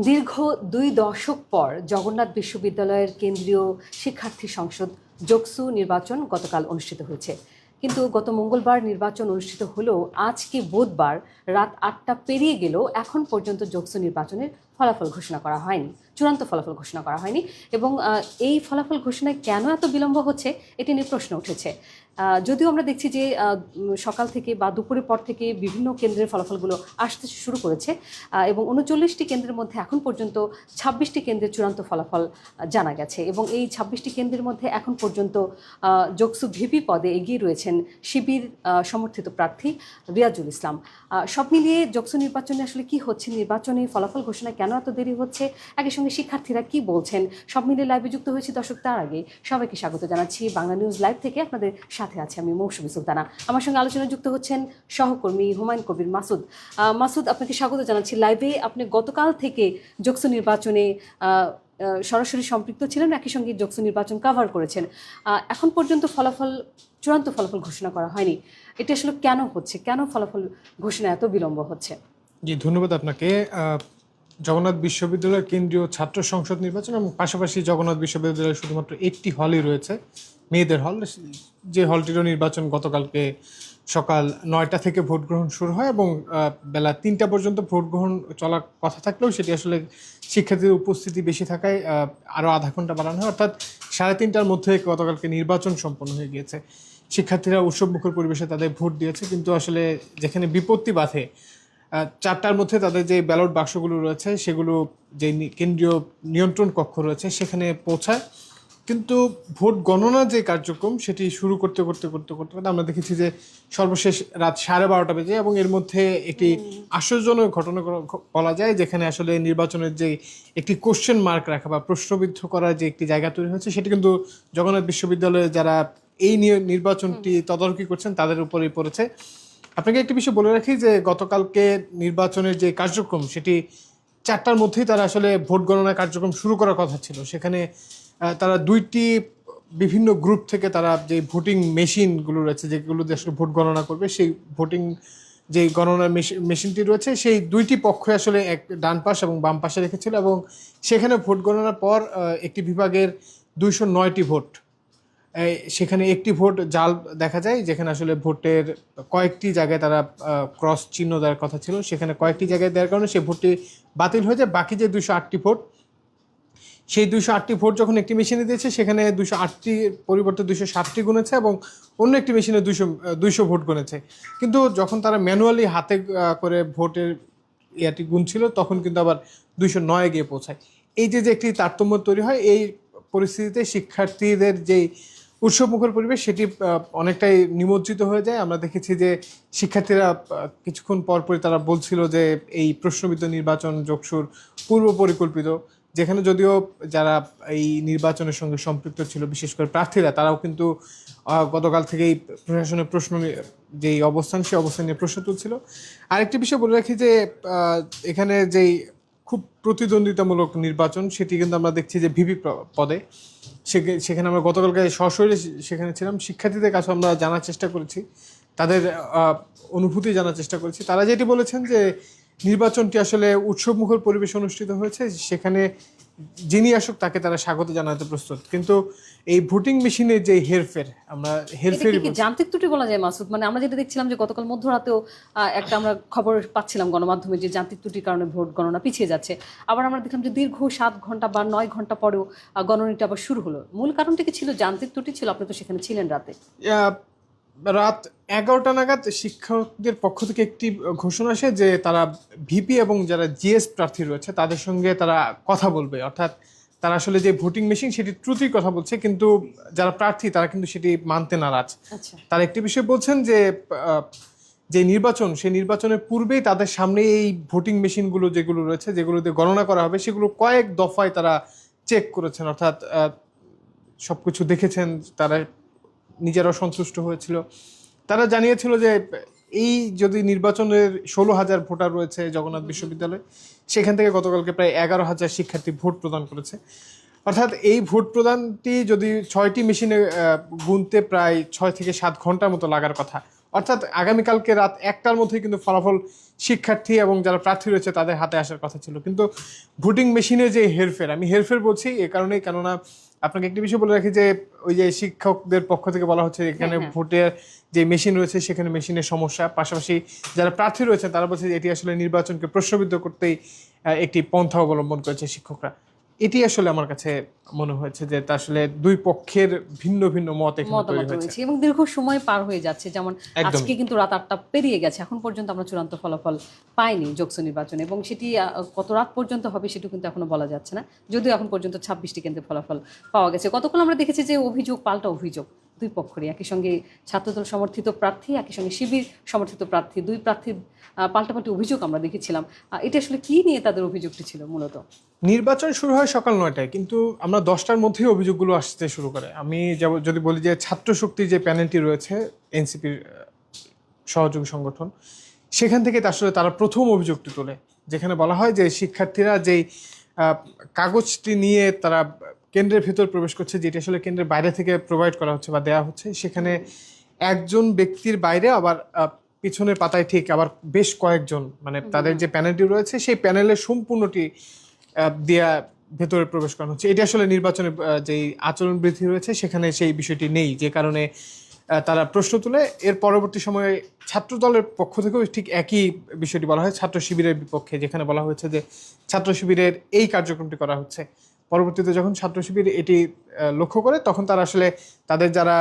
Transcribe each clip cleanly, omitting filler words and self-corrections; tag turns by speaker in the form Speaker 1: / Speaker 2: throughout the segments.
Speaker 1: দীর্ঘ ২ দশক পর জগন্নাথ বিশ্ববিদ্যালয়ের কেন্দ্রীয় শিক্ষার্থী সংসদ জোকসু নির্বাচন গতকাল অনুষ্ঠিত হয়েছে। কিন্তু গত মঙ্গলবার নির্বাচন অনুষ্ঠিত হলেও আজকে বুধবার রাত ৮টা পেরিয়ে গেলেও এখন পর্যন্ত জোকসু নির্বাচনের ফলাফল ঘোষণা করা হয়নি, চূড়ান্ত ফলাফল ঘোষণা করা হয়নি। এবং এই ফলাফল ঘোষণায় কেন এত বিলম্ব হচ্ছে এটি নিয়ে প্রশ্ন উঠেছে। যদিও আমরা দেখছি যে সকাল থেকে বা দুপুরের পর থেকে বিভিন্ন কেন্দ্রের ফলাফলগুলো আসতে শুরু করেছে এবং ৩৯টি কেন্দ্রের মধ্যে এখন পর্যন্ত ২৬টি কেন্দ্রের চূড়ান্ত ফলাফল জানা গেছে। এবং এই ২৬টি কেন্দ্রের মধ্যে এখন পর্যন্ত জোকসু ভিপি পদে এগিয়ে রয়েছেন শিবির সমর্থিত প্রার্থী রিয়াজুল ইসলাম। সব মিলিয়ে জোকসু নির্বাচনে আসলে কি হচ্ছে, নির্বাচনে ফলাফল ঘোষণায় কেন এত দেরি হচ্ছে, একই সঙ্গে শিক্ষার্থীরা কি বলছেন, সব মিলিয়ে লাইভে যুক্ত হয়েছি দর্শক। তার আগে সবাইকে স্বাগত জানাচ্ছি বাংলা নিউজ লাইভ থেকে। আপনাদের সাথে আছে আমি মৌসুমী সুলতানা। আমার সঙ্গে আলোচনায় যুক্ত হচ্ছেন সহকর্মী হুমায়ুন কবির মাসুদ। মাসুদ, আপনাকে স্বাগত জানাচ্ছি লাইভে। আপনি গতকাল থেকে জোকসু নির্বাচনে সরাসরি সম্পৃক্ত ছিলেন, একই সঙ্গে জোকসু নির্বাচন কাভার করেছেন। এখন পর্যন্ত চূড়ান্ত ফলাফল ঘোষণা করা হয়নি। এটা আসলে কেন হচ্ছে, কেন ফলাফল ঘোষণা এত বিলম্ব হচ্ছে?
Speaker 2: জি, ধন্যবাদ আপনাকে। জগন্নাথ বিশ্ববিদ্যালয়ের কেন্দ্রীয় ছাত্র সংসদ নির্বাচন এবং পাশাপাশি জগন্নাথ বিশ্ববিদ্যালয়ে শুধুমাত্র একটি হলই রয়েছে, মেয়েদের হল, যে হলটিরও নির্বাচন গতকালকে সকাল ৯টা থেকে ভোট গ্রহণ শুরু হয় এবং বেলা ৩টা পর্যন্ত ভোট গ্রহণ চলার কথা থাকলেও সেটি আসলে শিক্ষার্থীদের উপস্থিতি বেশি থাকায় আরও আধা ঘন্টা বাড়ানো হয়, অর্থাৎ ৩:৩০টার মধ্যে গতকালকে নির্বাচন সম্পন্ন হয়ে গিয়েছে। শিক্ষার্থীরা উৎসবমুখর পরিবেশে তাদের ভোট দিয়েছে, কিন্তু আসলে যেখানে বিপত্তি বাধে ৪টার মধ্যে তাদের যে ব্যালট বাক্সগুলো রয়েছে সেগুলো যে কেন্দ্রীয় নিয়ন্ত্রণ কক্ষ রয়েছে সেখানে পৌঁছায়, কিন্তু ভোট গণনা যে কার্যক্রম সেটি শুরু করতে করতে করতে করতে করতে আমরা দেখেছি যে সর্বশেষ রাত 12:30 বেজে, এবং এর মধ্যে একটি আশ্চর্যজনক ঘটনা বলা যায়, যেখানে আসলে নির্বাচনের যে একটি কোশ্চেন মার্ক রাখা বা প্রশ্নবিদ্ধ করার যে একটি জায়গা তৈরি হয়েছে সেটি কিন্তু জগন্নাথ বিশ্ববিদ্যালয়ে যারা এই নির্বাচনটি তদারকি করছেন তাদের উপরেই পড়েছে। আপনাকে একটি বিষয় বলে রাখি যে গতকালকে নির্বাচনের যে কার্যক্রম সেটি 4টার মধ্যেই তারা আসলে ভোট গণনা কার্যক্রম শুরু করার কথা ছিল। সেখানে তারা 2টি বিভিন্ন গ্রুপ থেকে তারা যে ভোটিং মেশিনগুলো রয়েছে যেগুলোতে আসলে ভোট গণনা করবে, সেই ভোটিং যে গণনার মেশিনটি রয়েছে সেই 2টি পক্ষ আসলে এক ডান পাশ এবং বাম পাশে রেখেছিল, এবং সেখানে ভোট গণনার পর একটি বিভাগের 209টি ভোট, সেখানে একটি ভোট জাল দেখা যায়, যেখানে আসলে ভোটের কয়েকটি জায়গায় তারা ক্রস চিহ্ন দেওয়ার কথা ছিল, সেখানে কয়েকটি জায়গায় দেওয়ার কারণে সেই ভোটটি বাতিল হয়ে যায়। বাকি যে 208টি ভোট, সেই 208টি ভোট যখন একটি মেশিনে দিয়েছে সেখানে 208টির পরিবর্তে 207টি গুনেছে এবং অন্য একটি মেশিনে 200 ভোট গুনেছে। কিন্তু যখন তারা ম্যানুয়ালি হাতে করে ভোটের ইয়াটি গুনছিল তখন কিন্তু আবার 209 গিয়ে পৌঁছায়। এই যে একটি তারতম্য তৈরি হয়, এই পরিস্থিতিতে শিক্ষার্থীদের যেই উৎসবমুখর পরিবেশ সেটি অনেকটাই নিমজ্জিত হয়ে যায়। আমরা দেখেছি যে শিক্ষার্থীরা কিছুক্ষণ পরপরই তারা বলছিল যে এই প্রশ্নবিদ্ধ নির্বাচন জোকসুর পূর্ব পরিকল্পিত, যেখানে যদিও যারা এই নির্বাচনের সঙ্গে সম্পৃক্ত ছিল বিশেষ করে প্রার্থীরা তারাও কিন্তু গতকাল থেকেই প্রশাসনের যেই অবস্থান সেই অবস্থান নিয়ে প্রশ্ন তুলছিল। আরেকটি বিষয় বলে রাখি যে এখানে যেই খুব প্রতিদ্বন্দ্বিতামূলক নির্বাচন সেটি কিন্তু আমরা দেখছি যে ভিপি পদে, সেখানে আমরা গতকালকে সরাসরি সেখানে ছিলাম। শিক্ষার্থীদের কাছে আমরা জানার চেষ্টা করেছি, তাদের অনুভূতি জানার চেষ্টা করেছি। তারা যেটি বলেছেন যে নির্বাচনটি আসলে উৎসবমুখর পরিবেশ অনুষ্ঠিত হয়েছে, সেখানে যিনি আসুক তাকে তারা স্বাগত জানাতে প্রস্তুত, কিন্তু এই ভোটিং মেশিনের যে হেরফের, আমরা হেরফের
Speaker 1: যান্ত্রিক ত্রুটি বলা যায় মাসুদ? মানে আমরা যেটা দেখছিলাম যে গতকাল মধ্যরাতেও একটা আমরা খবর পাচ্ছিলাম গণমাধ্যমে যে যান্ত্রিক ত্রুটির কারণে ভোট গণনা পিছিয়ে যাচ্ছে। আবার আমরা দেখলাম যে দীর্ঘ 7 ঘন্টা বা 9 ঘন্টা পরেও গণনাটা আবার শুরু হলো। মূল কারণটা কি ছিল? যান্ত্রিক ত্রুটি ছিল? আপনি তো সেখানে ছিলেন রাতে।
Speaker 2: রাত 11টা নাগাদ শিক্ষকদের পক্ষ থেকে একটি ঘোষণা আসে যে তারা ভিপি এবং যারা জিএস প্রার্থী রয়েছে তাদের সঙ্গে তারা কথা বলবে, অর্থাৎ তারা আসলে যে ভোটিং মেশিন সেটি ত্রুটির কথা বলছে, কিন্তু যারা প্রার্থী তারা কিন্তু সেটি মানতে নারাজ। তার একটি বিষয় বলছেন যে যে নির্বাচন সেই নির্বাচনের পূর্বেই তাদের সামনে এই ভোটিং মেশিনগুলো যেগুলো রয়েছে যেগুলোতে গণনা করা হবে সেগুলো কয়েক দফায় তারা চেক করেছেন, অর্থাৎ সবকিছু দেখেছেন, তারা নিজেরাও সন্তুষ্ট হয়েছিল। তারা জানিয়েছিল যে এই যদি নির্বাচনের 16,000 ভোটার রয়েছে জগন্নাথ বিশ্ববিদ্যালয়ে, সেখান থেকে গতকালকে প্রায় 11,000 শিক্ষার্থী ভোট প্রদান করেছে, অর্থাৎ এই ভোট প্রদানটি যদি 6টি মেশিনে গুনতে প্রায় 6 থেকে 7 ঘন্টার মতো লাগার কথা, অর্থাৎ আগামীকালকে রাত 1টার মধ্যেই কিন্তু ফলাফল শিক্ষার্থী এবং যারা প্রার্থী রয়েছে তাদের হাতে আসার কথা ছিল। কিন্তু ভোটিং মেশিনে যে হেরফের, আমি হেরফের বলছি এ কারণেই, কেননা আপনাকে একটি বিষয় বলে রাখি যে ওই যে শিক্ষকদের পক্ষ থেকে বলা হচ্ছে এখানে ভোটের যে মেশিন রয়েছে সেখানে মেশিনের সমস্যা, পাশাপাশি যারা প্রার্থী রয়েছেন তারা বলছে যে এটি আসলে নির্বাচনকে প্রশ্নবিদ্ধ করতেই একটি পন্থা অবলম্বন করেছে শিক্ষকরা। এটি আসলে আমার কাছে মনে হয়েছে যে তা আসলে দুই পক্ষের ভিন্ন ভিন্ন মত এখানে তৈরি হয়েছে
Speaker 1: এবং দীর্ঘ সময় পার হয়ে যাচ্ছে। যেমন আজকে কিন্তু রাত 8টা পেরিয়ে গেছে, এখন পর্যন্ত আমরা চূড়ান্ত ফলাফল পাইনি যোগসু নির্বাচনে, এবং সেটি কত রাত পর্যন্ত হবে সেটা কিন্তু এখনো বলা যাচ্ছে না, যদিও এখন পর্যন্ত 26টি কেন্দ্রে ফলাফল পাওয়া গেছে। কতক্ষণ আমরা দেখেছি যে অভিযোগ পাল্টা অভিযোগ দুই পক্ষেরই, একই সঙ্গে ছাত্রদল সমর্থিত প্রার্থী, একই সঙ্গে শিবির সমর্থিত প্রার্থী, দুই প্রার্থীর পাল্টাপাল্টি অভিযোগ আমরা দেখেছিলাম। এটা আসলে কি নিয়ে তাদের অভিযোগটি ছিল মূলত?
Speaker 2: নির্বাচন শুরু হয় সকাল 9টায়, কিন্তু আমরা 10টার মধ্যেই অভিযোগগুলো আসতে শুরু করে। আমি যদি বলি যে ছাত্র শক্তির যে প্যানেলটি রয়েছে এনসিপির সহযোগী সংগঠন, সেখান থেকে আসলে তারা প্রথম অভিযোগটি তোলে, যেখানে বলা হয় যে শিক্ষার্থীরা যেই কাগজটি নিয়ে তারা কেন্দ্রের ভেতর প্রবেশ করছে, যেটি আসলে কেন্দ্রের বাইরে থেকে প্রোভাইড করা হচ্ছে বা দেওয়া হচ্ছে, সেখানে একজন ব্যক্তির বাইরে আবার পিছনের পাতায় ঠিক আবার বেশ কয়েকজন, মানে তাদের যে প্যানেলটি রয়েছে সেই প্যানেলের সম্পূর্ণটি দেয়া ভেতরে প্রবেশ করানো হচ্ছে। এটি আসলে নির্বাচনের যেই আচরণ বৃদ্ধি রয়েছে সেখানে সেই বিষয়টি নেই, যে কারণে তারা প্রশ্ন তুলে। এর পরবর্তী সময়ে ছাত্র দলের পক্ষ থেকেও ঠিক একই বিষয়টি বলা হয় ছাত্র শিবিরের বিপক্ষে, যেখানে বলা হয়েছে যে ছাত্র শিবিরের এই কার্যক্রমটি করা হচ্ছে। পরবর্তীতে যখন ছাত্র শিবির এটি লক্ষ্য করে তখন তারা আসলে তাদের যারা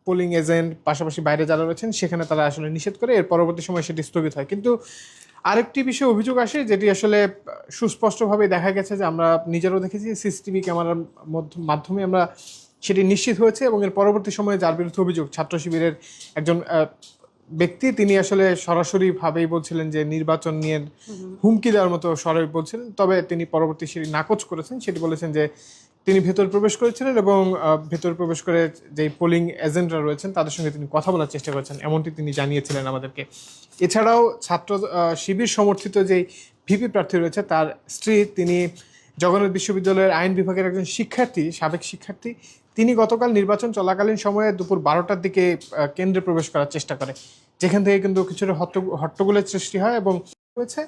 Speaker 2: পোলিং এজেন্ট পাশাপাশি বাইরে যারা রয়েছেন সেখানে তারা আসলে নিষেধ করে। এর পরবর্তী সময় সেটি স্থগিত হয়। কিন্তু আরেকটি বিষয়ে অভিযোগ আসে যেটি আসলে সুস্পষ্টভাবে দেখা গেছে, যে আমরা নিজেরাও দেখেছি সিসিটিভি ক্যামেরার মাধ্যমে আমরা সেটি নিশ্চিত হয়েছে। এবং এর পরবর্তী সময়ে যার বিরুদ্ধে অভিযোগ, ছাত্র শিবিরের একজন ব্যক্তি, তিনি আসলে সরাসরিভাবেই বলছিলেন যে নির্বাচন নিয়ে হুমকি দেওয়ার মতো স্বরে বলছিলেন, তবে তিনি পরবর্তী সেটি নাকচ করেছেন। সেটি বলেছেন যে তিনি ভেতর প্রবেশ করেছিলেন এবং ভেতর প্রবেশ করে যেই পোলিং এজেন্টরা রয়েছেন তাদের সঙ্গে তিনি কথা বলার চেষ্টা করেছেন, এমনটি তিনি জানিয়েছিলেন আমাদেরকে। এছাড়াও ছাত্র শিবির সমর্থিত যেই ভিপি প্রার্থী রয়েছে তার স্ত্রী, তিনি জগন্নাথ বিশ্ববিদ্যালয়ের আইন বিভাগের একজন শিক্ষার্থী, সাবেক শিক্ষার্থী, তিনি গতকাল নির্বাচন চলাকালীন সময়ে দুপুর 12টার দিকে কেন্দ্রে প্রবেশ করার চেষ্টা করে, যেখান থেকে কিন্তু কিছুটা হট্টগোলের সৃষ্টি হয়। এবং হয়েছে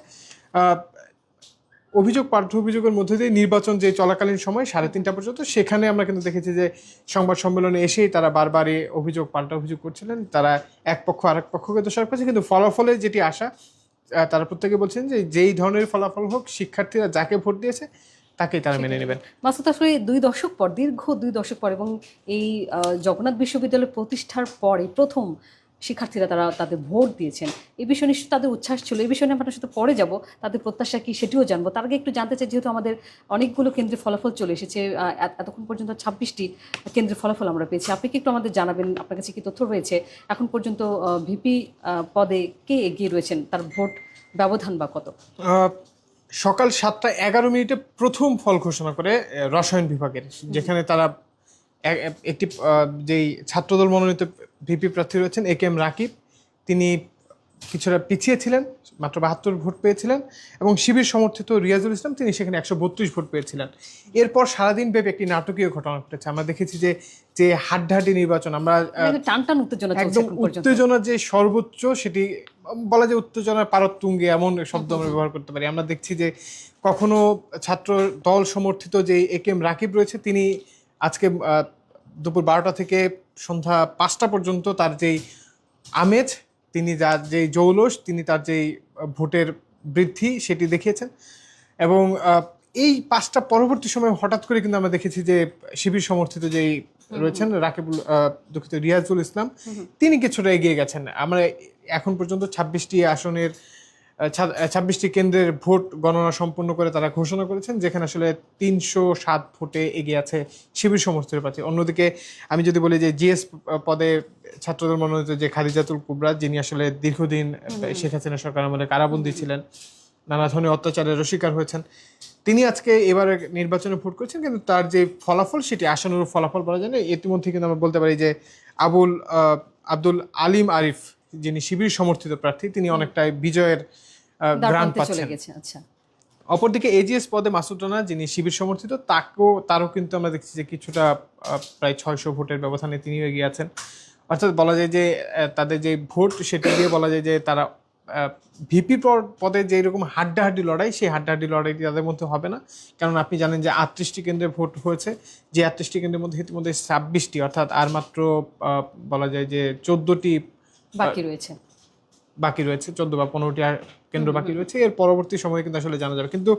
Speaker 2: অভিযোগ পাল্টা অভিযোগের মধ্যে দিয়ে নির্বাচন যে চলাকালীন সময় 3:30 পর্যন্ত, সেখানে আমরা কিন্তু দেখেছি যে সংবাদ সম্মেলনে এসেই তারা বারবারই অভিযোগ পাল্টা অভিযোগ করছিলেন। তারা এক পক্ষ আরেক পক্ষকে দোষারোপ করেছে, কিন্তু ফলাফলে যেটি আশা তারা প্রত্যেকে বলছেন যে যেই ধরনের ফলাফল হোক শিক্ষার্থীরা যাকে ভোট দিয়েছে তাকেই তারা মেনে নেবেন।
Speaker 1: মাসুদ, আসলে দীর্ঘ 2 দশক পর এবং এই জগন্নাথ বিশ্ববিদ্যালয় প্রতিষ্ঠার পরে প্রথম শিক্ষার্থীরা তারা তাদের ভোট দিয়েছেন। এই বিষয়ে নিশ্চয়ই তাদের উচ্ছ্বাস ছিল। এই বিষয়ে নিয়ে আমরা সাথে পরে যাব, তাদের প্রত্যাশা কি সেটিও জানবো। তার আগে একটু জানতে চাই, যেহেতু আমাদের অনেকগুলো কেন্দ্রে ফলাফল চলে এসেছে, এতক্ষণ পর্যন্ত 26টি কেন্দ্রের ফলাফল আমরা পেয়েছি, আপনি কি একটু আমাদের জানাবেন আপনার কাছে কি তথ্য রয়েছে এখন পর্যন্ত ভিপি পদে কে এগিয়ে রয়েছেন, তার ভোট ব্যবধান বা কত?
Speaker 2: সকাল 7:11 প্রথম ফল ঘোষণা করে রসায়ন বিভাগের, যেখানে তারা একটি যেই ছাত্রদল মনোনীত ভিপি প্রার্থী রয়েছেন একেএম রাকিব, তিনি কিছুটা পিছিয়ে ছিলেন, মাত্র 72 ভোট পেয়েছিলেন। এবং শিবির সমর্থিত রিয়াজুল ইসলাম, তিনি সেখানে 132 ভোট পেয়েছিলেন। এরপর সারাদিন ব্যাপী একটি নাটকীয় ঘটনা ঘটেছে। আমরা দেখেছি যে যে হাড্ডাহাড্ডি নির্বাচন, আমরা
Speaker 1: টানটান উত্তেজনা,
Speaker 2: একদম উত্তেজনার যে সর্বোচ্চ, সেটি বলা যায় উত্তেজনার পারতুঙ্গে, এমন শব্দ আমরা ব্যবহার করতে পারি। আমরা দেখছি যে কখনো ছাত্র দল সমর্থিত যে একেএম রাকিব রয়েছে, তিনি আজকে দুপুর 12টা থেকে সন্ধ্যা 5টা পর্যন্ত তার যেই আমেজ, তিনি যার যেই জৌলস, তিনি তার যেই ভোটের বৃদ্ধি সেটি দেখিয়েছেন। এবং এই 5টা পরবর্তী সময় হঠাৎ করে কিন্তু আমরা দেখেছি যে শিবির সমর্থিত যেই রয়েছেন রিয়াজুল ইসলাম, তিনি কিছুটা এগিয়ে গেছেন। আমরা এখন পর্যন্ত 26টি কেন্দ্রের ভোট গণনা সম্পন্ন করে তারা ঘোষণা করেছেন, যেখানে আসলে 307 ভোটে এগিয়ে আছে শিবির সমর্থিত প্রার্থী। অন্যদিকে আমি যদি বলি যে জিএস পদে ছাত্রদল মনোনীত যে খাদিজাতুল কুবরা, যিনি আসলে দীর্ঘদিন শেখ হাসিনা সরকার আমলে কারাবন্দী ছিলেন, নানা ধরনের অত্যাচারের শিকার হয়েছেন, তিনি আজকে এবারে নির্বাচনে ভোট করেছেন। কিন্তু তার যে ফলাফল সেটি আশানুরূপ ফলাফল বলা যায় না। ইতিমধ্যে কিন্তু আমরা বলতে পারি যে আব্দুল আলিম আরিফ, যিনি শিবির সমর্থিত প্রার্থী, তিনি অনেকটাই বিজয়ের গ্রান্ট পাচ্ছেন। অপরদিকে এজিএস পদে মাসুদ রানা, যিনি শিবির সমর্থিত, তারও কিন্তু আমরা দেখছি যে কিছুটা প্রায় 600 ভোটের ব্যবধানে তিনিও এগিয়ে আছেন। অর্থাৎ বলা যায় যে তাদের যে ভোট সেটা দিয়ে বলা যায় যে তারা ভিপি পদে যে এরকম হাড্ডাহাড্ডি লড়াই, সেই হাড্ডাহাড্ডি লড়াইটি তাদের মধ্যে হবে না। কারণ আপনি জানেন যে 38টি কেন্দ্রে ভোট হয়েছে, যে 38টি কেন্দ্রের মধ্যে ইতিমধ্যে 26টি, অর্থাৎ আর মাত্র বলা যায় যে 14টি বাকি রয়েছে, 14 বা 15টি আর কেন্দ্র বাকি রয়েছে। এর পরবর্তী সময়ে কিন্তু আসলে জানা যাবে। কিন্তু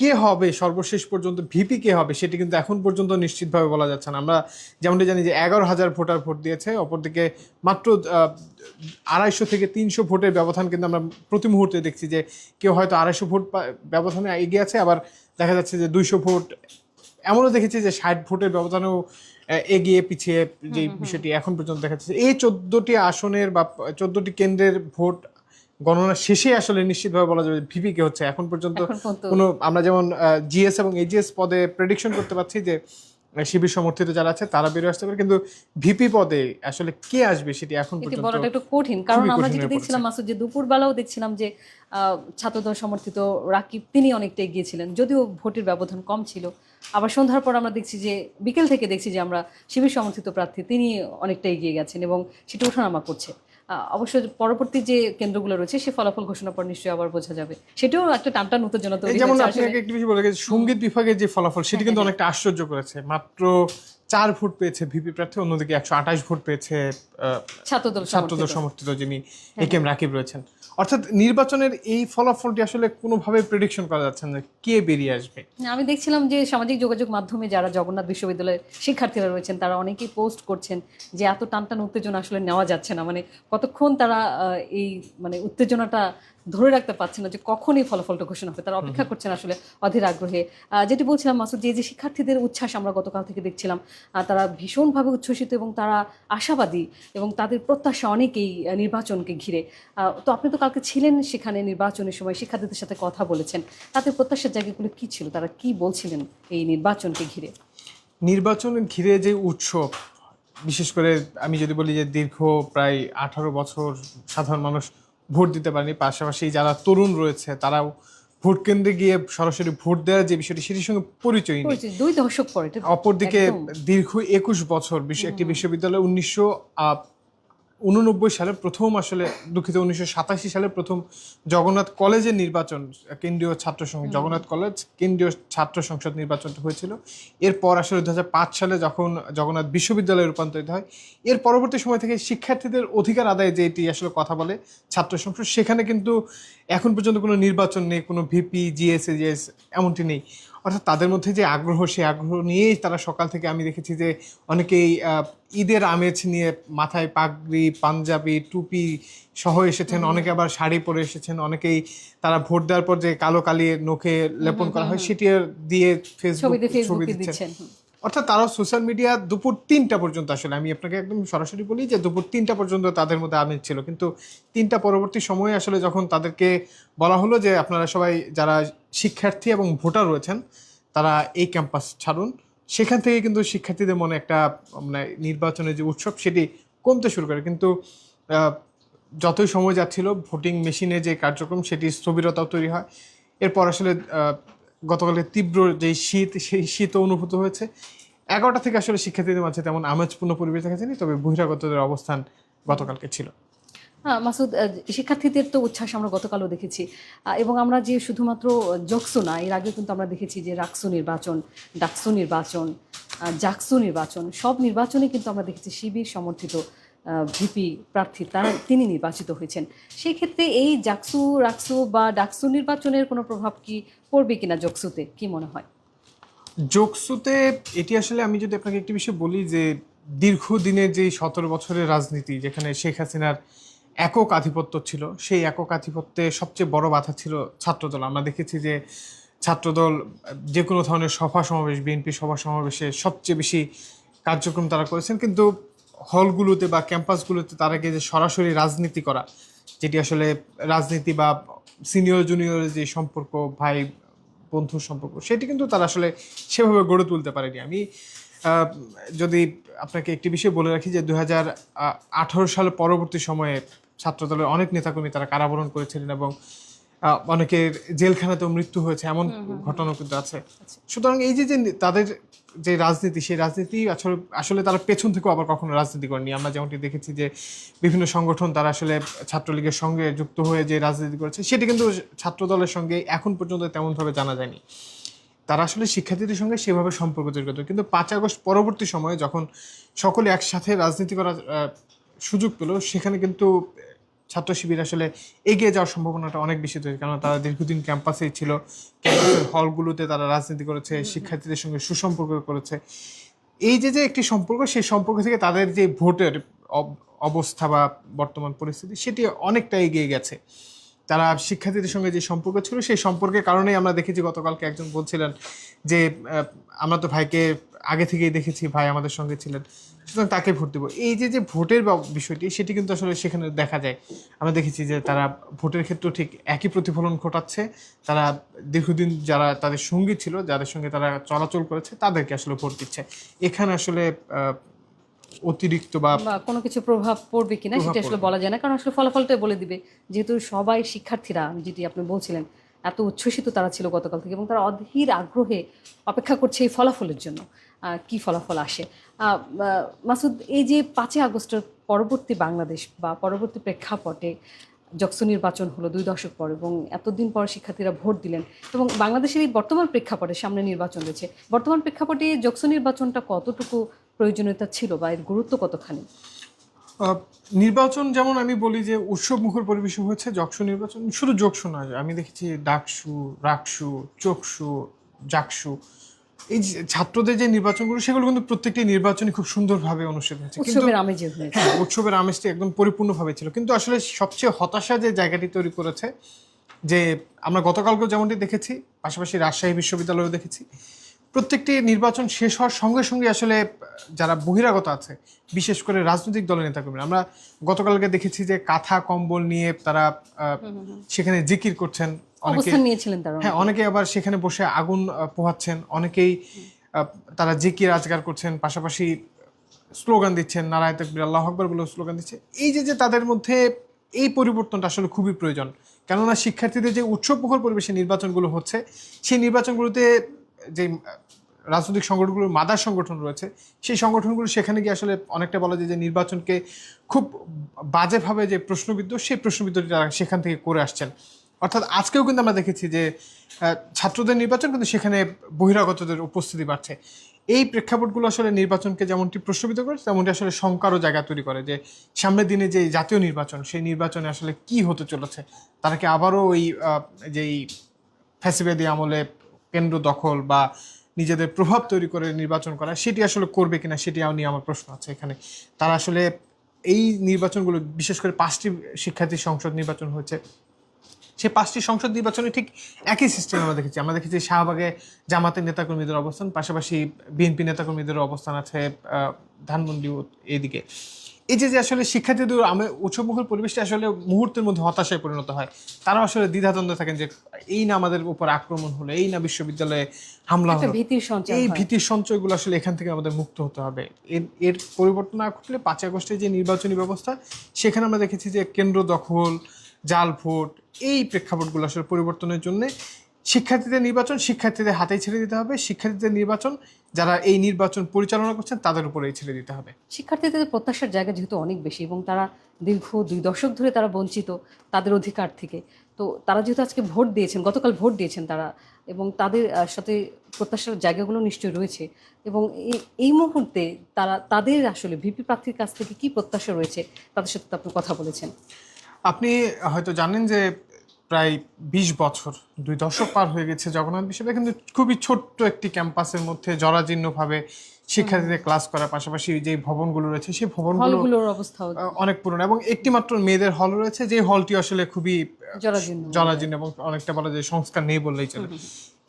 Speaker 2: কে হবে সর্বশেষ পর্যন্ত ভিপি কে হবে সেটি কিন্তু এখন পর্যন্ত নিশ্চিতভাবে বলা যাচ্ছে না। আমরা যেমনটি জানি যে 11,000 ভোটার ভোট দিয়েছে, অপরদিকে মাত্র 250 থেকে 300 ভোটের ব্যবধান কিন্তু আমরা প্রতি মুহূর্তে দেখছি যে কেউ হয়তো 250 ভোট ব্যবধানে এগিয়ে আছে, আবার দেখা যাচ্ছে যে 200 ভোট, এমনও দেখেছি যে 60 ভোটের ব্যবধানেও এগিয়ে পিছিয়ে যে বিষয়টি এখন পর্যন্ত দেখা যাচ্ছে। এই 14টি আসনের বা 14টি কেন্দ্রের ভোট গণনা শেষে আসলে নিশ্চিতভাবে বলা যাবে ভিপি কে হচ্ছে। এখন পর্যন্ত কোনো, আমরা যেমন জিএস এবং এজিএস পদে প্রেডিকশন করতে পারছি যে শিবির সমর্থিত যারা আছে তারা বেরিয়ে আসতে পারে, কিন্তু ভিপি পদে আসলে কে আসবে সেটি এখন পর্যন্ত
Speaker 1: বলাটা একটু কঠিন। কারণ আমরা যেটা দেখছিলাম মাসুদ, যে দুপুরবেলাও দেখছিলাম যে ছাত্রদল সমর্থিত রাকিব তিনি অনেকটা এগিয়েছিলেন, যদিও ভোটের ব্যবধান কম ছিল। আবার সন্ধ্যার পর আমরা দেখছি যে, বিকেল থেকে দেখছি যে আমরা শিবির সমর্থিত প্রার্থী তিনি অনেকটা এগিয়ে গেছেন এবং সেটা ওঠানামা করছে। অবশ্য পরবর্তী যে কেন্দ্রগুলো রয়েছে সে ফলাফল ঘোষণার পর নিশ্চয়ই আবার বোঝা যাবে। সেটাও একটা টানটান উত্তেজনা তৈরি হয়েছে।
Speaker 2: যেমন আপনি একটু বেশি বলে গেছেন সঙ্গীত বিভাগের যে ফলাফল সেটি কিন্তু অনেকটা আশ্চর্য করেছে। মাত্র 4 ভোট পেয়েছে ভিপি প্রার্থী, অন্যদিকে 128 ভোট পেয়েছে ছাত্রদল সমর্থিত যিনি একেএম রাকিব রয়েছেন। অর্থাৎ নির্বাচনের এই ফলাফলটি আসলে কোনোভাবে প্রেডিকশন করা যাচ্ছে না কে বেরিয়ে আসবে।
Speaker 1: আমি দেখছিলাম যে সামাজিক যোগাযোগ মাধ্যমে যারা জগন্নাথ বিশ্ববিদ্যালয়ের শিক্ষার্থীরা রয়েছেন তারা অনেকেই পোস্ট করছেন যে এত টানটান উত্তেজনা আসলে নেওয়া যাচ্ছে না, মানে কতক্ষণ তারা এই মানে উত্তেজনাটা ধরে রাখতে পারছে না যে কখন এই ফলাফলটা ঘোষণা হবে, তারা অপেক্ষা করছেন আসলে অধীর আগ্রহে। যেটি বলছিলাম মাসুদ, যে শিক্ষার্থীদের উচ্ছ্বাস আমরা গতকাল থেকে দেখছিলাম, তারা ভীষণভাবে উচ্ছ্বসিত এবং তারা আশাবাদী এবং তাদের প্রত্যাশা অনেকেই নির্বাচনকে ঘিরে। তো আপনি তো কালকে ছিলেন সেখানে, নির্বাচনের সময় শিক্ষার্থীদের সাথে কথা বলেছেন, তাদের প্রত্যাশার জায়গাগুলো কি ছিল, তারা কি বলছিলেন এই নির্বাচনকে ঘিরে?
Speaker 2: নির্বাচন ঘিরে যে উৎসব, বিশেষ করে আমি যদি বলি যে দীর্ঘ প্রায় 18 বছর সাধারণ মানুষ ভোট দিতে পারেনি, পাশাপাশি যারা তরুণ রয়েছে তারাও ভোট কেন্দ্রে গিয়ে সরাসরি ভোট দেওয়ার যে বিষয়টি সেটির সঙ্গে পরিচয় নেই।
Speaker 1: 2 দশক পরে।
Speaker 2: অপরদিকে দীর্ঘ 21 বছর একটি বিশ্ববিদ্যালয় 1989 সালে প্রথম, আসলে দুঃখিত 1987 সালে প্রথম জগন্নাথ কলেজের নির্বাচন, কেন্দ্রীয় ছাত্র সংসদ, জগন্নাথ কলেজ কেন্দ্রীয় ছাত্র সংসদ নির্বাচনটা হয়েছিল। এরপর আসলে 2005 সালে যখন জগন্নাথ বিশ্ববিদ্যালয়ে রূপান্তরিত হয়, এর পরবর্তী সময় থেকে শিক্ষার্থীদের অধিকার আদায়ে যে এটি আসলে কথা বলে ছাত্র সংসদ, সেখানে কিন্তু এখন পর্যন্ত কোনো নির্বাচন নেই, কোনো ভিপি জিএস এজিএস এমনটি নেই। অর্থাৎ তাদের মধ্যে যে আগ্রহ, সেই আগ্রহ নিয়েই তারা সকাল থেকে, আমি দেখেছি যে অনেকেই ঈদের আমেজ নিয়ে মাথায় পাগড়ি, পাঞ্জাবি, টুপি সহ এসেছেন, অনেকে আবার শাড়ি পরে এসেছেন, অনেকেই তারা ভোট দেওয়ার পর যে কালো কালি নখে লেপন করা হয় সেটি দিয়ে ফেসবুক ছবি দিচ্ছেন। অর্থাৎ তারা সোশ্যাল মিডিয়া দুপুর 3টা পর্যন্ত, আসলে আমি আপনাকে একদম সরাসরি বলি যে দুপুর 3টা পর্যন্ত তাদের মধ্যে আমেজ ছিল, কিন্তু 3টা পরবর্তী সময়ে আসলে যখন তাদেরকে বলা হলো যে আপনারা সবাই যারা শিক্ষার্থী এবং ভোটার রয়েছেন তারা এই ক্যাম্পাস ছাড়ুন, সেখান থেকে কিন্তু শিক্ষার্থীদের মনে একটা মানে নির্বাচনের যে উৎসব সেটি কমতে শুরু করে। কিন্তু যতই সময় যাচ্ছিল ভোটিং মেশিনে যে কার্যক্রম সেটি স্থবিরতাও তৈরি হয়। এরপর আসলে গতকালের তীব্র যে শীত, সেই শীতও অনুভূত হয়েছে। 11টা থেকে আসলে শিক্ষার্থীদের মাঝে তেমন আমেজপূর্ণ পরিবেশ দেখা যায়নি, তবে বহিরাগতদের অবস্থান গতকালকে ছিল।
Speaker 1: মাসুদ, শিক্ষার্থীদের তো উচ্ছ্বাস আমরা গতকালও দেখেছি, এবং আমরা যে শুধুমাত্র জকসু না, এর আগে কিন্তু আমরা দেখেছি যে রাকসু নির্বাচন, ডাকসু নির্বাচন, জাকসু নির্বাচন, সব নির্বাচনে কিন্তু আমরা দেখেছি শিবির সমর্থিত ভিপি প্রার্থী তিনি নির্বাচিত হয়েছেন। সেই ক্ষেত্রে এই জাকসু, রাকসু বা ডাকসু নির্বাচনের কোনো প্রভাব কি পড়বে কিনা জকসুতে, কি মনে হয়?
Speaker 2: জকসুতে এটি আসলে আমি যদি আপনাকে একটি বিষয় বলি যে দীর্ঘদিনের যে 17 বছরের রাজনীতি, যেখানে শেখ হাসিনার একক আধিপত্য ছিল, সেই একক আধিপত্যে সবচেয়ে বড় বাধা ছিল ছাত্রদল। আমরা দেখেছি যে ছাত্রদল যে কোনো ধরনের সভা সমাবেশ, বিএনপি সভা সমাবেশে সবচেয়ে বেশি কার্যক্রম তারা করেছেন, কিন্তু হলগুলোতে বা ক্যাম্পাসগুলোতে তারা গিয়ে যে সরাসরি রাজনীতি করা, যেটি আসলে রাজনীতি বা সিনিয়র জুনিয়রের যে সম্পর্ক, ভাই বন্ধুর সম্পর্ক, সেটি কিন্তু তারা আসলে সেভাবে গড়ে তুলতে পারেনি। আমি যদি আপনাকে একটি বিষয় বলে রাখি যে 2018 সালের পরবর্তী সময়ে ছাত্রদলের অনেক নেতাকর্মী তারা কারাবরণ করেছিলেন এবং অনেকের জেলখানাতেও মৃত্যু হয়েছে, এমন ঘটনা কিন্তু আছে। সুতরাং এই যে যে তাদের যে রাজনীতি, সেই রাজনীতি আসলে আসলে তারা পেছন থেকেও আবার কখনো রাজনীতি করেনি। আমরা যেমনটি দেখেছি যে বিভিন্ন সংগঠন তারা আসলে ছাত্রলীগের সঙ্গে যুক্ত হয়ে যে রাজনীতি করেছে, সেটি কিন্তু ছাত্র দলের সঙ্গে এখন পর্যন্ত তেমনভাবে জানা যায়নি। তারা আসলে শিক্ষার্থীদের সঙ্গে সেভাবে সম্পর্ক তৈরি করতো। কিন্তু ৫ আগস্ট পরবর্তী সময়ে যখন সকলে একসাথে রাজনীতি করার সুযোগ পেল, সেখানে কিন্তু ছাত্র শিবির আসলে এগিয়ে যাওয়ার সম্ভাবনাটা অনেক বেশি তৈরি, কারণ তারা দীর্ঘদিন ক্যাম্পাসেই ছিল, ক্যাম্পাসের হলগুলোতে তারা রাজনীতি করেছে, শিক্ষার্থীদের সঙ্গে সুসম্পর্ক করেছে। এই যে যে একটি সম্পর্ক, সেই সম্পর্ক থেকে তাদের যে ভোটের অবস্থা বা বর্তমান পরিস্থিতি, সেটি অনেকটা এগিয়ে গেছে। তারা শিক্ষার্থীদের সঙ্গে যে সম্পর্ক ছিল, সেই সম্পর্কের কারণেই আমরা দেখেছি গতকালকে একজন বলছিলেন যে আমরা তো ভাইকে আগে থেকেই দেখেছি, ভাই আমাদের সঙ্গে ছিলেন, সুতরাং তাকে ভোট দেবো। এই যে যে ভোটের বিষয়টি, সেটি কিন্তু আসলে সেখানে দেখা যায়। আমরা দেখেছি যে তারা ভোটের ক্ষেত্রেও ঠিক একই প্রতিফলন ঘটাচ্ছে। তারা দীর্ঘদিন যারা তাদের সঙ্গী ছিল, যাদের সঙ্গে তারা চলাচল করেছে, তাদেরকে আসলে ভোট দিচ্ছে। এখানে আসলে অতিরিক্ত বা
Speaker 1: কোনো কিছু প্রভাব পড়বে কিনা সেটা আসলে বলা যায় না, কারণ আসলে ফলাফলটাই বলে দিবে। যেহেতু সবাই শিক্ষার্থীরা, যেটি আপনি বলছিলেন, এত উচ্ছ্বসিত তারা ছিল গতকাল থেকে, এবং তারা অধীর আগ্রহে অপেক্ষা করছে এই ফলাফলের জন্য, কি ফলাফল আসে। মাসুদ, এই যে ৫ই আগস্টের পরবর্তী বাংলাদেশ বা পরবর্তী প্রেক্ষাপটে জাকসু নির্বাচন হলো ২ দশক পর, এবং এতদিন পর শিক্ষার্থীরা ভোট দিলেন, এবং বাংলাদেশের এই বর্তমান প্রেক্ষাপটে সামনে নির্বাচন রয়েছে, বর্তমান প্রেক্ষাপটে জাকসু নির্বাচনটা কতটুকু প্রয়োজনীয়তা ছিল বা এর গুরুত্ব কতখানি?
Speaker 2: নির্বাচন যেমন আমি বলি যে উৎসব মুখর পরিবেশ হয়েছে, জাকসু নির্বাচন শুধু জাকসু নয়, আমি দেখেছি ডাকসু, রাকসু, চকসু, জাকসু, এই যে ছাত্রদের যে নির্বাচনগুলো, সেগুলো কিন্তু প্রত্যেকটি নির্বাচনই খুব সুন্দরভাবে অনুষ্ঠিত হয়েছে। কিন্তু
Speaker 1: উৎসবের আমেজে হয়েছে।
Speaker 2: হ্যাঁ, উৎসবের আমেজটি একদম পরিপূর্ণভাবে ছিল। কিন্তু আসলে সবচেয়ে হতাশা যে জায়গাটি তৈরি করেছে, যে আমরা গতকালকেও যেমনটি দেখেছি, পাশাপাশি রাজশাহী বিশ্ববিদ্যালয়েও দেখেছি, প্রত্যেকটি নির্বাচন শেষ হওয়ার সঙ্গে সঙ্গে আসলে যারা বহিরাগত আছে, বিশেষ করে রাজনৈতিক দলের নেতাকর্মীরা, আমরা গতকালকে দেখেছি যে কাঁথা কম্বল নিয়ে তারা সেখানে জিকির করছেন,
Speaker 1: অবস্থান নিয়েছিলেন তারা।
Speaker 2: হ্যাঁ, অনেকে আবার সেখানে বসে আগুন পোহাচ্ছেন, অনেকেই তারা জিকির আজগার করছেন, পাশাপাশি স্লোগান দিচ্ছেন, নারায়ে তাকবীর, আল্লাহু আকবার বলে স্লোগান দিচ্ছে। এই যে যে তাদের মধ্যে এই পরিবর্তনটা আসলে খুবই প্রয়োজন, কেননা শিক্ষার্থীদের যে উৎসবমুখর পরিবেশে নির্বাচনগুলো হচ্ছে, সেই নির্বাচনগুলোতে যে রাজনৈতিক সংগঠনগুলোর মাদার সংগঠন রয়েছে, সেই সংগঠনগুলো সেখানে গিয়ে আসলে অনেকটা বলা যায় যে নির্বাচনকে খুব বাজেভাবে যে প্রশ্নবিদ্ধ, সেই প্রশ্নবিদ্ধটি তারা সেখান থেকে করে আসছেন। অর্থাৎ আজকেও কিন্তু আমরা দেখেছি যে ছাত্রদের নির্বাচন, কিন্তু সেখানে বহিরাগতদের উপস্থিতি বাড়ছে। এই প্রেক্ষাপটগুলো আসলে নির্বাচনকে যেমনটি প্রশ্নবিদ্ধ করে, তেমনটি আসলে শঙ্কারও জায়গা তৈরি করে যে সামনের দিনে যে জাতীয় নির্বাচন, সেই নির্বাচনে আসলে কি হতে চলেছে। তারা কি আবারও ওই যেই ফ্যাসিবাদী আমলে কেন্দ্র দখল বা নিজেদের প্রভাব তৈরি করে নির্বাচন করা, সেটি আসলে করবে কিনা, সেটি নিয়ে আমার প্রশ্ন আছে এখানে। তারা আসলে এই নির্বাচনগুলো, বিশেষ করে 5টি শিক্ষার্থী সংসদ নির্বাচন হয়েছে, সেই 5টি সংসদ নির্বাচনে ঠিক একই সিস্টেম আমরা দেখেছি শাহবাগে জামাতের নেতাকর্মীদের অবস্থান, পাশাপাশি বিএনপি নেতাকর্মীদেরও অবস্থান আছে ধানমন্ডি এদিকে। এই যে আসলে শিক্ষার্থীদের উৎসবমুখর পরিবেশটা আসলে মুহূর্তের মধ্যে হতাশায় পরিণত হয়। তারা আসলে দ্বিধাদ্বন্দ্বে থাকেন যে এই না আমাদের উপর আক্রমণ হলো, এই না বিশ্ববিদ্যালয়ে হামলা হলো, এই ভীতির সঞ্চয়গুলো আসলে এখান থেকে আমাদের মুক্ত হতে হবে। এর পরিবর্তন না ঘটলে 5ই আগস্টের যে নির্বাচনী ব্যবস্থা, সেখানে আমরা দেখেছি যে কেন্দ্র দখল, জাল ভোট, এই প্রেক্ষাপটগুলো আসলে পরিবর্তনের জন্য শিক্ষার্থীদের নির্বাচন শিক্ষার্থীদের হাতেই ছেড়ে দিতে হবে। শিক্ষার্থীদের নির্বাচন, যারা এই নির্বাচন পরিচালনা করছেন, তাদের উপরেই ছেড়ে দিতে হবে।
Speaker 1: শিক্ষার্থীদের প্রত্যাশার জায়গা যেহেতু অনেক বেশি, এবং তারা দীর্ঘ 2 দশক ধরে তারা বঞ্চিত তাদের অধিকার থেকে, তো তারা যেহেতু আজকে ভোট দিয়েছেন, গতকাল ভোট দিয়েছেন তারা, এবং তাদের সাথে প্রত্যাশার জায়গাগুলো নিশ্চয়ই রয়েছে, এবং এই মুহূর্তে তারা তাদের আসলে ভিপি প্রার্থীর কাছ থেকে কি প্রত্যাশা রয়েছে, তাদের সাথে তো আপনি কথা বলেছেন।
Speaker 2: আপনি হয়তো জানেন যে প্রায় 20 বছর, 2 দশক পার হয়ে গেছে জগন্নাথ বিশ্ববিদ্যালয় কিন্তু খুবই ছোট্ট একটি ক্যাম্পাসের মধ্যে জরাজীর্ণভাবে শিক্ষার্থীদের ক্লাস করার পাশাপাশি যে ভবনগুলো রয়েছে, সেই ভবনগুলোর
Speaker 1: অবস্থা
Speaker 2: অনেক পুরনো, এবং একটি মাত্র মেয়েদের হল রয়েছে, যে হলটি আসলে খুবই জরাজীর্ণ এবং অনেকটা বলা যায় সংস্কার নেই বললেই চলে।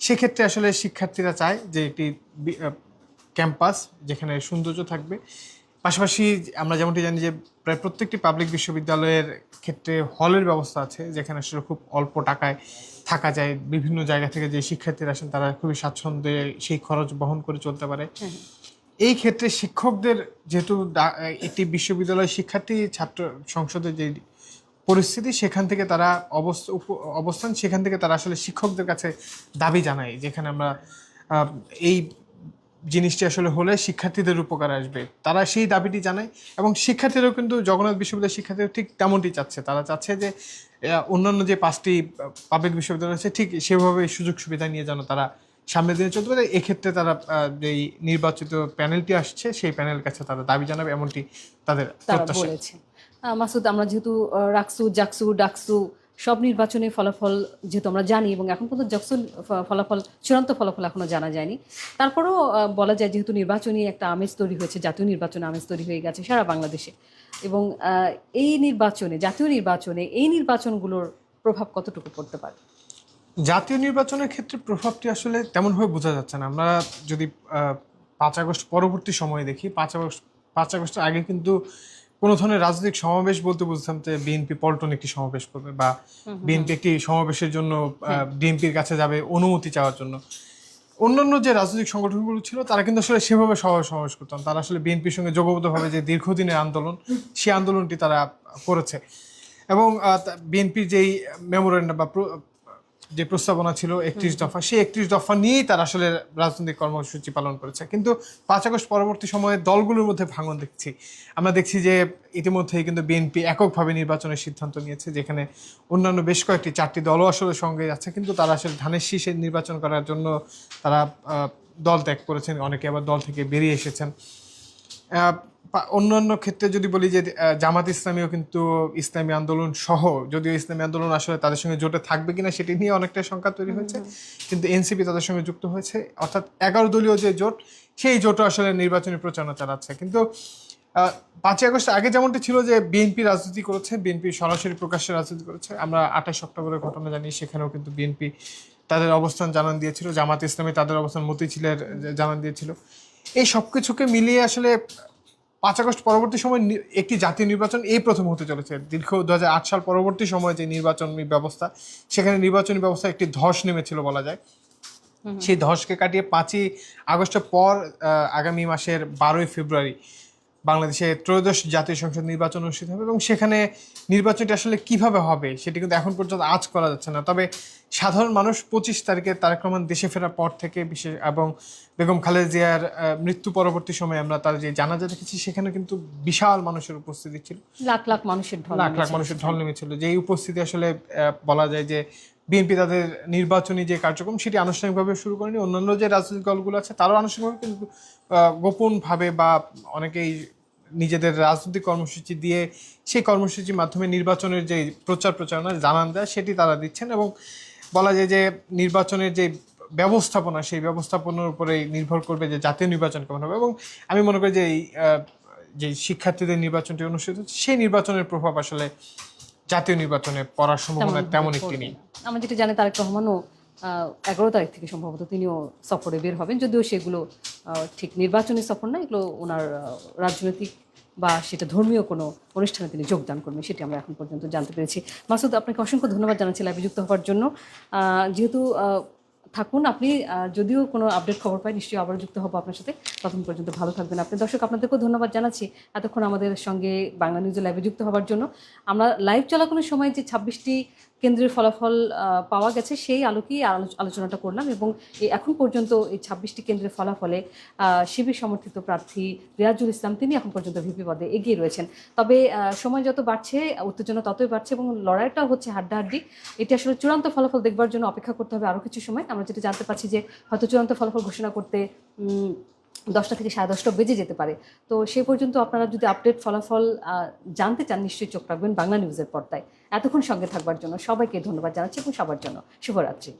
Speaker 2: সেক্ষেত্রে আসলে শিক্ষার্থীরা চায় যে একটি ক্যাম্পাস যেখানে সৌন্দর্য থাকবে, পাশাপাশি আমরা যেমনটি জানি যে প্রায় প্রত্যেকটি পাবলিক বিশ্ববিদ্যালয়ের ক্ষেত্রে হলের ব্যবস্থা আছে, যেখানে আসলে খুব অল্প টাকায় থাকা যায়। বিভিন্ন জায়গা থেকে যে শিক্ষার্থীরা আসেন, তারা খুবই স্বাচ্ছন্দ্যে সেই খরচ বহন করে চলতে পারে। এই ক্ষেত্রে শিক্ষকদের যেহেতু একটি বিশ্ববিদ্যালয় শিক্ষার্থী ছাত্র সংসদের যে পরিস্থিতি, সেখান থেকে তারা অবস্থান, সেখান থেকে তারা আসলে শিক্ষকদের কাছে দাবি জানায়, যেখানে আমরা এই জিনিসটি আসলে হলে শিক্ষার্থীদের উপকার আসবে, তারা সেই দাবিটি জানায়। এবং শিক্ষার্থীরাও কিন্তু জগন্নাথ বিশ্ববিদ্যালয়ের শিক্ষার্থীরা ঠিক তেমনটি চাচ্ছে। তারা চাচ্ছে যে অন্যান্য যে 5টি পাবলিক বিশ্ববিদ্যালয় আছে ঠিক সেভাবে সুযোগ সুবিধা নিয়ে যেন তারা সামনের দিনে চলতে পারে। এক্ষেত্রে তারা যেই নির্বাচিত প্যানেলটি আসছে সেই প্যানেলের কাছে তারা দাবি জানাবে, এমনটি তাদের প্রত্যাশা।
Speaker 1: বলেছে মাসুদ, আমরা যেহেতু রাকসু, জাকসু, ডাকসু সব নির্বাচনে ফলাফল যেহেতু আমরা জানি, এবং এখন পর্যন্ত জাকসুর ফলাফল, চূড়ান্ত ফলাফল এখনো জানা যায়নি, তারপরেও বলা যায় যেহেতু নির্বাচনী একটা আমেজ তৈরি হয়েছে, জাতীয় নির্বাচনে আমেজ তৈরি হয়ে গেছে সারা বাংলাদেশে, এবং এই নির্বাচনে, জাতীয় নির্বাচনে এই নির্বাচনগুলোর প্রভাব কতটুকু পড়তে পারে?
Speaker 2: জাতীয় নির্বাচনের ক্ষেত্রে প্রভাবটি আসলে তেমনভাবে বোঝা যাচ্ছে না। আমরা যদি 5 আগস্ট পরবর্তী সময়ে দেখি, 5 আগস্টের আগে কিন্তু কোনো ধরনের রাজনৈতিক সমাবেশ বলতে বুঝতাম যে বিএনপি পল্টন একটি সমাবেশ করবে, বা বিএনপি একটি সমাবেশের জন্য ডিএমপির কাছে যাবে অনুমতি চাওয়ার জন্য। অন্যান্য যে রাজনৈতিক সংগঠনগুলো ছিল তারা কিন্তু আসলে সেভাবে সমাবেশ করতাম, তারা আসলে বিএনপির সঙ্গে যোগবদ্ধভাবে যে দীর্ঘদিনের আন্দোলন, সেই আন্দোলনটি তারা করেছে। এবং বিএনপির যেই মেমোরেন্ডাম বা যে প্রস্তাবনা ছিল 31 দফা, সেই 31 দফা নিয়েই তারা আসলে রাজনৈতিক কর্মসূচি পালন করেছে। কিন্তু 5 আগস্ট পরবর্তী সময়ে দলগুলোর মধ্যে ভাঙন দেখছি। আমরা দেখছি যে ইতিমধ্যেই কিন্তু বিএনপি এককভাবে নির্বাচনের সিদ্ধান্ত নিয়েছে, যেখানে অন্যান্য বেশ কয়েকটি 4টি দলও আসলে সঙ্গে যাচ্ছে, কিন্তু তারা আসলে ধানের শীষে নির্বাচন করার জন্য তারা দল ত্যাগ করেছেন, অনেকে আবার দল থেকে বেরিয়ে এসেছেন। অন্যান্য ক্ষেত্রে যদি বলি যে জামাত ইসলামীও কিন্তু ইসলামী আন্দোলন সহ, যদিও ইসলামী আন্দোলন আসলে তাদের সঙ্গে জোটে থাকবে কিনা সেটি নিয়ে অনেকটা শঙ্কা তৈরি হয়েছে, কিন্তু এনসিপি তাদের সঙ্গে যুক্ত হয়েছে, অর্থাৎ 11 দলীয় যে জোট, সেই জোটও আসলে নির্বাচনী প্রচারণা চালাচ্ছে। কিন্তু 5 আগস্ট আগে যেমনটি ছিল যে বিএনপি রাজনীতি করেছে, বিএনপি সরাসরি প্রকাশ্যে রাজনীতি করেছে, আমরা 28 অক্টোবরের ঘটনা জানি, সেখানেও কিন্তু বিএনপি তাদের অবস্থান জানান দিয়েছিল, জামাত ইসলামী তাদের অবস্থান মতিঝিলের জানান দিয়েছিল। এই সব কিছুকে মিলিয়ে আসলে 5 আগস্ট পরবর্তী সময় একটি জাতীয় নির্বাচন এই প্রথম হতে চলেছে। দীর্ঘ 2008 সাল পরবর্তী সময়ে যে নির্বাচনী ব্যবস্থা, সেখানে নির্বাচনী ব্যবস্থা একটি ধস নেমেছিল বলা যায়। সেই ধসকে কাটিয়ে 5ই আগস্টের পর আগামী মাসের 12ই ফেব্রুয়ারি বাংলাদেশে ত্রয়োদশ জাতীয় সংসদ নির্বাচন অনুষ্ঠিত হবে, এবং সেখানে নির্বাচনটি আসলে কিভাবে হবে সেটি কিন্তু এখন পর্যন্ত আজ করা যাচ্ছে না। তবে সাধারণ মানুষ 25 তারিখে তারেক রহমান দেশে ফেরার পর থেকে বিশেষ, এবং বেগম খালেদা জিয়ার মৃত্যু পরবর্তী সময়ে আমরা তার যে জানাজা দেখেছি, সেখানে কিন্তু বিশাল মানুষের উপস্থিতি ছিল,
Speaker 1: লাখ লাখ মানুষের
Speaker 2: ঢল নেমেছিল। যেই উপস্থিতি আসলে বলা যায় যে বিএনপি তাদের নির্বাচনী যে কার্যক্রম সেটি আনুষ্ঠানিকভাবে শুরু করেনি, অন্যান্য যে রাজনৈতিক দলগুলো আছে তারাও আনুষ্ঠানিকভাবে কিন্তু গোপনভাবে বা অনেকেই নিজেদের রাজনৈতিক কর্মসূচি দিয়ে সেই কর্মসূচির মাধ্যমে নির্বাচনের যে প্রচারণা জানান দেয় সেটি তারা দিচ্ছেন। এবং বলা যায় যে নির্বাচনের যে ব্যবস্থাপনা, সেই ব্যবস্থাপনার উপরে নির্ভর করবে যে জাতীয় নির্বাচন কেমন হবে। এবং আমি মনে করি যে এই যে শিক্ষার্থীদের নির্বাচনটি অনুষ্ঠিত হচ্ছে, সেই নির্বাচনের প্রভাব আসলে জাতীয় নির্বাচনে পড়ার সম্ভাবনা তেমন একটি নেই।
Speaker 1: আমরা যেটা জানি তারেক রহমানও 11 তারিখ থেকে সম্ভবত তিনিও সফরে বের হবেন, যদিও সেগুলো ঠিক নির্বাচনী সফর না, এগুলো ওনার রাজনৈতিক বা সেটা ধর্মীয় কোনো অনুষ্ঠানে তিনি যোগদান করবেন, সেটি আমরা এখন পর্যন্ত জানতে পেরেছি। মাসুদ, আপনাকে অসংখ্য ধন্যবাদ জানাচ্ছি লাইভে যুক্ত হওয়ার জন্য। যেহেতু থাকুন আপনি, যদিও কোনো আপডেট খবর পাই নিশ্চয়ই আবার যুক্ত হবো আপনার সাথে, ততক্ষণ পর্যন্ত ভালো থাকবেন আপনি। দর্শক, আপনাদেরকেও ধন্যবাদ জানাচ্ছি এতক্ষণ আমাদের সঙ্গে বাংলা নিউজে লাইভে যুক্ত হওয়ার জন্য। আমরা লাইভ চলাকালীন সময় যে 26টি কেন্দ্রের ফলাফল পাওয়া গেছে সেই আলোকেই আলোচনাটা করলাম, এবং এখন পর্যন্ত এই 26টি কেন্দ্রের ফলাফলে শিবির সমর্থিত প্রার্থী রিয়াজুল ইসলাম তিনি এখন পর্যন্ত ভিপি পদে এগিয়ে রয়েছেন। তবে সময় যত বাড়ছে উত্তেজনা ততই বাড়ছে, এবং লড়াইটাও হচ্ছে হাড্ডাহাড্ডি। এটি আসলে চূড়ান্ত ফলাফল দেখবার জন্য অপেক্ষা করতে হবে আরও কিছু সময়। আমরা যেটা জানতে পারছি যে হয়তো চূড়ান্ত ফলাফল ঘোষণা করতে 10টা থেকে 10:30 বেজে যেতে পারে। তো সেই পর্যন্ত আপনারা যদি আপডেট ফলাফল জানতে চান, নিশ্চয়ই চোখ রাখবেন বাংলা নিউজের পর্দায়। এতক্ষণ সঙ্গে থাকবার জন্য সবাইকে ধন্যবাদ জানাচ্ছি, এবং সবার জন্য শুভরাত্রি।